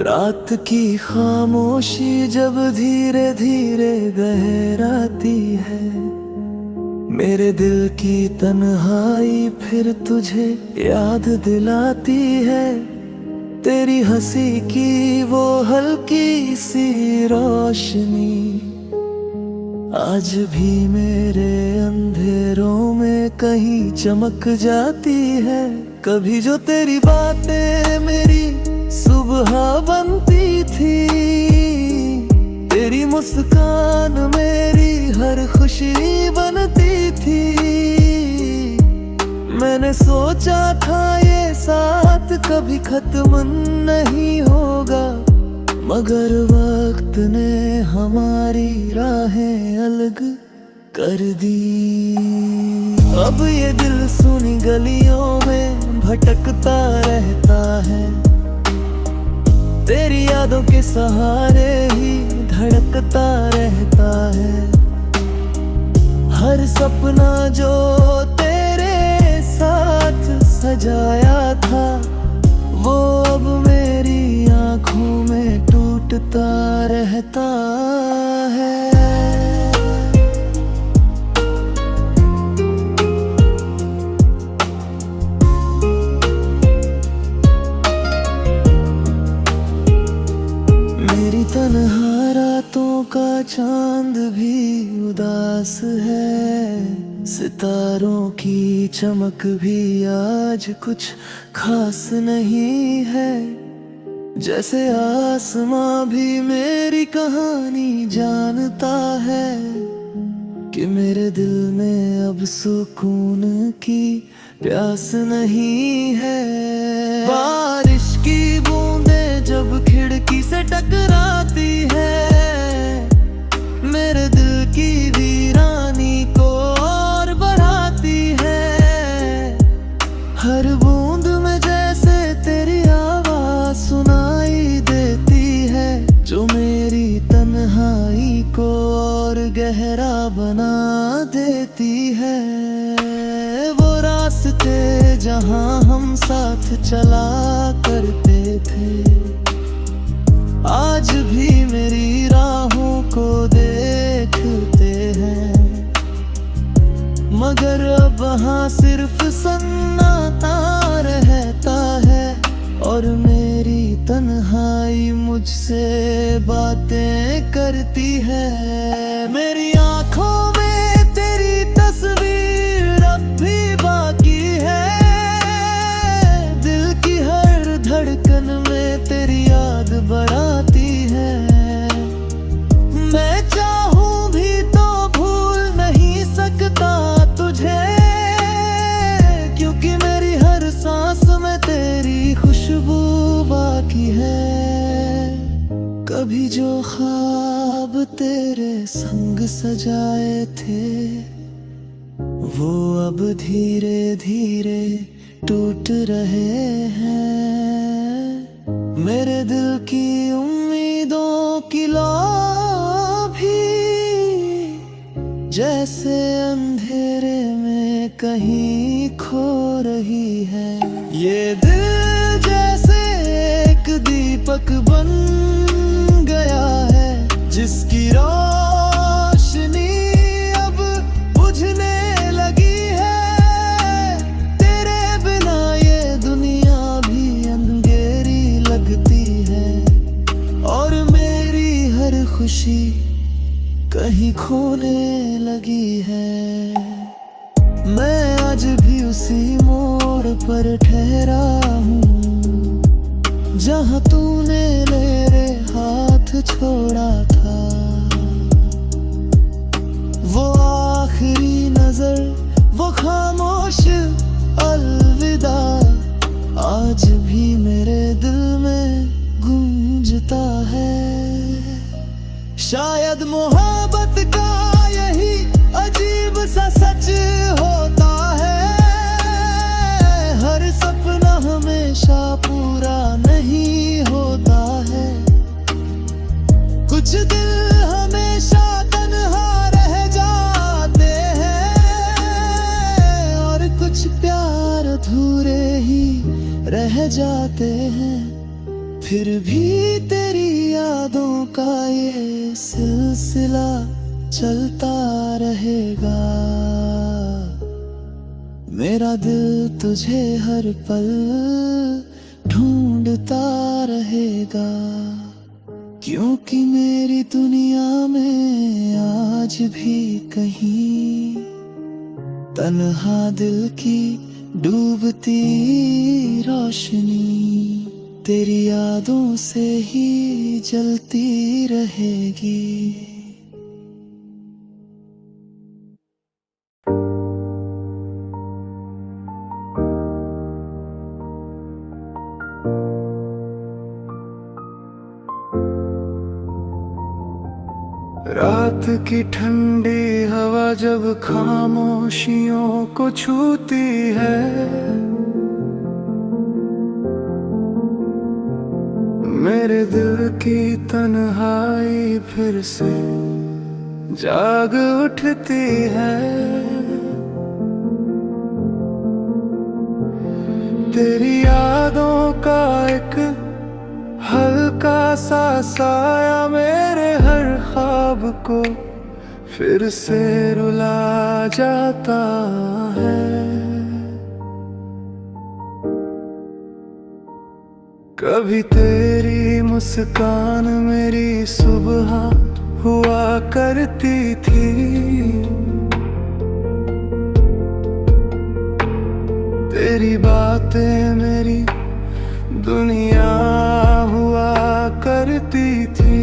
रात की खामोशी जब धीरे धीरे गहराती है, मेरे दिल की तन्हाई फिर तुझे याद दिलाती है। तेरी हंसी की वो हल्की सी रोशनी आज भी मेरे अंधेरों में कहीं चमक जाती है। कभी जो तेरी बातें मेरी सुबह बनती थी, तेरी मुस्कान मेरी हर खुशी बनती थी। मैंने सोचा था ये साथ कभी खत्म नहीं होगा, मगर वक्त ने हमारी राहें अलग कर दी। अब ये दिल सुनी गलियों में भटकता रहता है, तेरी यादों के सहारे ही धड़कता रहता है। हर सपना जो तेरे साथ सजाया था, वो अब मेरी आँखों में टूटता रहता है। मेरी तन्हा रातों का चांद भी उदास है, सितारों की चमक भी आज कुछ खास नहीं है। जैसे आसमां भी मेरी कहानी जानता है कि मेरे दिल में अब सुकून की प्यास नहीं है। बारिश की बूंदें जब खिड़की से टकराती है, मेरे दिल की वीरानी को और बढ़ाती है। हर बूंद में जैसे तेरी आवाज सुनाई देती है, जो मेरी तन्हाई को और गहरा बना देती है। वो रास्ते जहां हम साथ चला करते थे, आज भी मेरी राहों को देखते हैं, मगर अब वहाँ सिर्फ सन्नाटा रहता है और मेरी तन्हाई मुझसे बातें करती है। मेरी आँखों में तेरी तस्वीर अब भी बाकी है, दिल की हर धड़कन में तेरी याद बढ़ाती है। मैं चाहूं भी तो भूल नहीं सकता तुझे, क्योंकि मेरी हर सांस में तेरी खुशबू बाकी है। कभी जो ख्वाब तेरे संग सजाए थे, वो अब धीरे धीरे टूट रहे हैं। मेरे दिल की उम्मीदों की लौ भी जैसे अंधेरे में कहीं खो रही है। ये दिल जैसे एक दीपक बन गया है, जिसकी रोशनी अब बुझने लगी है। तेरे बिना ये दुनिया भी अंधेरी लगती है और मेरी हर खुशी कहीं खोने लगी है। मैं आज भी उसी मोड़ पर ठहरा हूँ, जहाँ तूने मेरे हाथ छोड़ा था। वो आखिरी नजर, वो खामोश अलविदा, आज भी मेरे दिल में गूंजता है। शायद मोहब्बत का यही अजीब सा सच होता है, हर सपना हमेशा पूरा नहीं होता है। कुछ दिल हमेशा तन्हा रह जाते हैं और कुछ प्यार अधूरे ही रह जाते हैं। फिर भी तेरी यादों का ये सिलसिला चलता रहेगा। मेरा दिल तुझे हर पल ढूंढता रहेगा, क्योंकि मेरी दुनिया में आज भी कहीं तन्हा दिल की डूबती रोशनी तेरी यादों से ही जलती रहेगी। रात की ठंडी हवा जब खामोशियों को छूती है, मेरे दिल की तन्हाई फिर से जाग उठती है। तेरी यादों का एक हल्का सा साया मेरे हर ख्वाब को फिर से रुला जाता है। कभी तेरी मुस्कान मेरी सुबह हुआ करती थी, तेरी बातें मेरी दुनिया हुआ करती थी।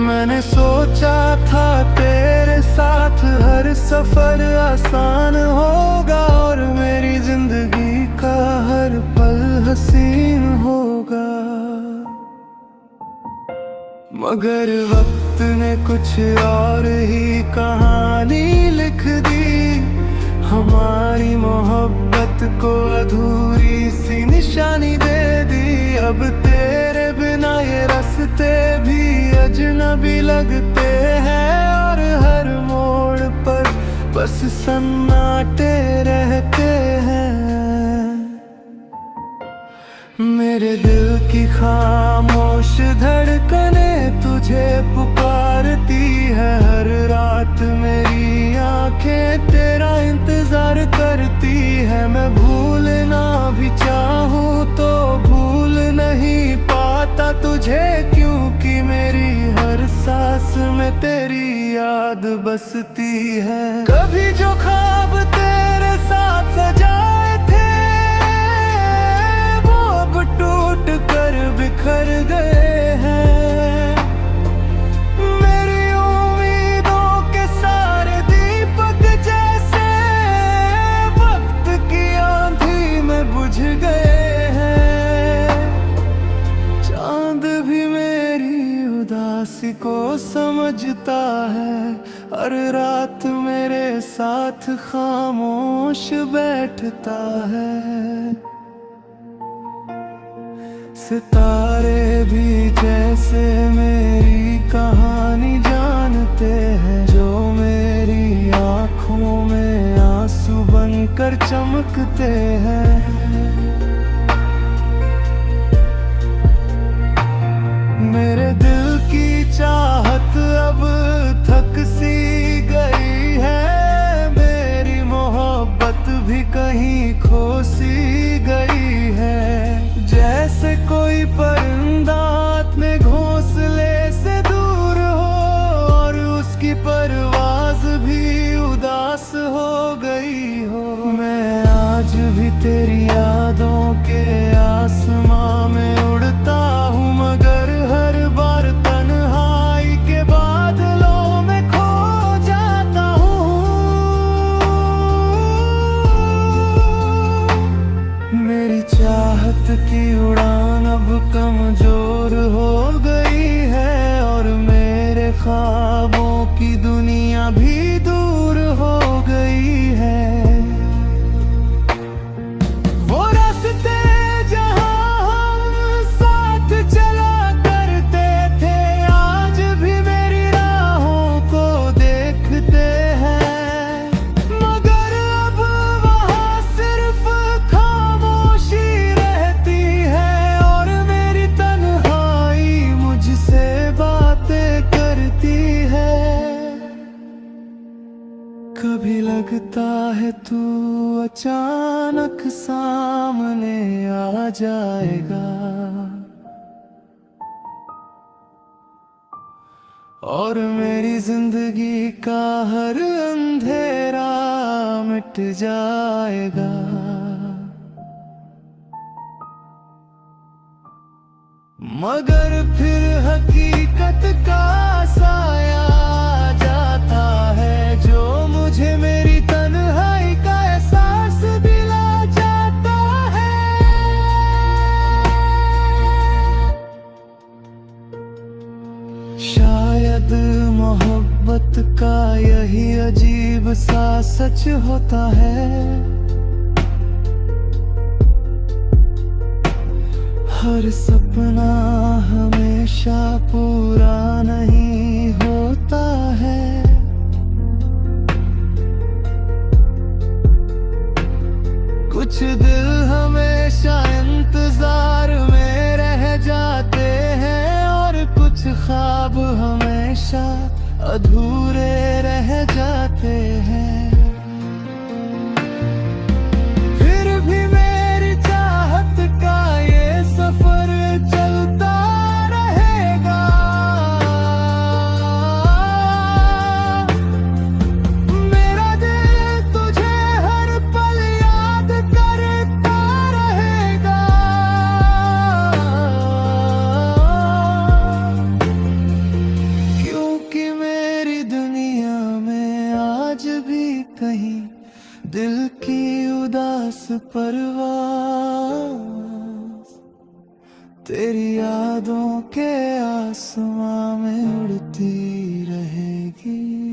मैंने सोचा था तेरे साथ हर सफर आसान होगा और मेरी जिंदगी का हर पल हसीन होगा, मगर वक्त ने कुछ और ही कहानी लिख दी। हमारी मोहब्बत को अधूरी सी निशानी दे दी। अब तेरे बिना ये रास्ते भी अजनबी लगते हैं और हर मोड़ पर बस सन्नाटे रहते हैं। मेरे दिल की खामोश धड़कने तुझे पुकारती है, हर रात मेरी आंखें तेरा इंतजार करती है। मैं भूलना भी चाहूँ तो भूल नहीं पाता तुझे, क्योंकि मेरी हर सांस में तेरी याद बसती है। कभी जो ख्वाब तेरे साथ सजाए थे वो अब टूट कर बिखर गए हैं। मेरी उम्मीदों के सारे दीपक जैसे वक्त की आंधी में बुझ गए हैं। चांद भी मेरी उदासी को समझता है, हर रात मेरे साथ खामोश बैठता है। सितारे भी जैसे मेरी कहानी जानते हैं, जो मेरी आँखों में आंसू बनकर चमकते हैं। मेरे दिल की चाहत अब थक सी गई है, मेरी मोहब्बत भी कहीं खो सी गई है। जैसे कोई परिंदा अपने घोंसले से दूर हो और उसकी परवाज़ भी उदास हो गई हो। मैं आज भी तेरी यादों के आसमां में उड़ता हूँ, मगर हर बार तन्हाई के बादलों में खो जाता हूँ। मेरी चाहत की उड़ान अब कमजोर हो गई है और मेरे ख्वाबों की दुनिया भी दूर हो गई है। वो रास्ते जहां हम साथ चला करते थे आज भी मेरी राहों को देखते हैं, मगर अब वहां सिर्फ लगता है तू अचानक सामने आ जाएगा, और मेरी जिंदगी का हर अंधेरा मिट जाएगा। मगर फिर हकीकत का साया आ जाता है, जो मुझे मेरी तन्हाई का एहसास दिला जाता है। शायद मोहब्बत का यही अजीब सा सच होता है, हर सपना हमेशा पूरा नहीं होता है। कुछ दिल हमेशा इंतजार में रह जाते हैं, और कुछ ख्वाब हमेशा अधूरे रह जाते हैं। कहीं दिल की उदास परवाज़ तेरी यादों के आसमां में उड़ती रहेगी।